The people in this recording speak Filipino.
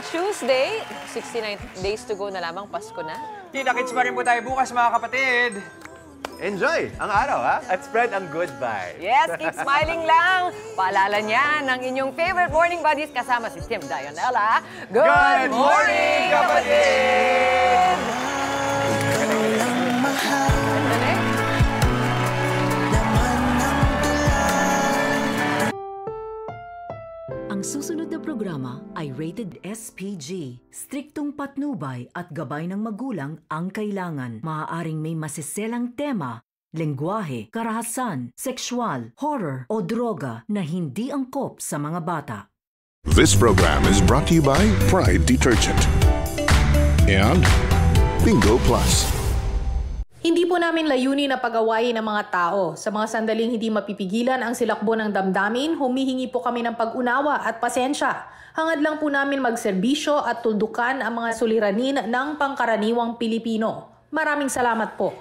Tuesday, 69 days to go na lamang, Pasko na. Kita-kits pa rin po tayo bukas, mga kapatid. Enjoy ang araw, ha? At spread ang good vibes. Yes, keep smiling lang. Paalala niya ng inyong favorite morning buddies kasama si Tim Dionella. Good morning, kapatid! Ang susunod na programa ay rated SPG. Striktong patnubay at gabay ng magulang ang kailangan. Maaaring may masiselang tema, lengguwahe, karahasan, sexual, horror o droga na hindi angkop sa mga bata. This program is brought to you by Pride Detergent and Bingo Plus. Hindi po namin layunin na pag-awayin ng mga tao. Sa mga sandaling hindi mapipigilan ang silakbo ng damdamin, humihingi po kami ng pag-unawa at pasensya. Hangad lang po namin magserbisyo at tuldukan ang mga suliranin ng pangkaraniwang Pilipino. Maraming salamat po.